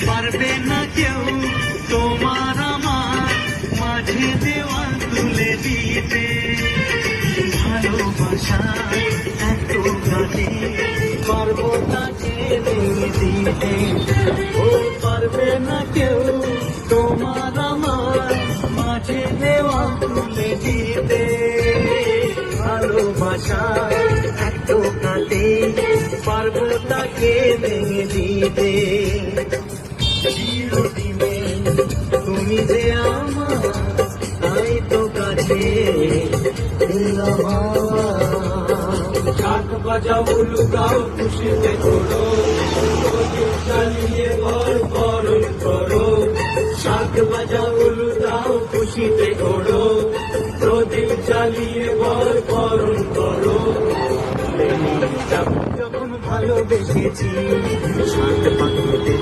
পারবে না কেউ তোমার আমার মাঝে দেওয়াল তুলে দিতে। ভালোবাসা এত গানে পারবো তাকে দিতে। ও পারবে না কেউ তোমার আমার মাঝে দেওয়াল তুলে দিতে। ভালোবাসা এত গানে পারবো তাকে ভেঙে দিতে। চিরদিনে তুমি যে আমার তাই তো কাছে শাক বাজাও লুকাও খুশিতে করো, চালিয়ে বরণ করো। শাক বাজাও লুকাও খুশিতে করো, প্রদীপ চালিয়ে বরণ করো। যখন ভালোবেসেছি শাক পাখিতে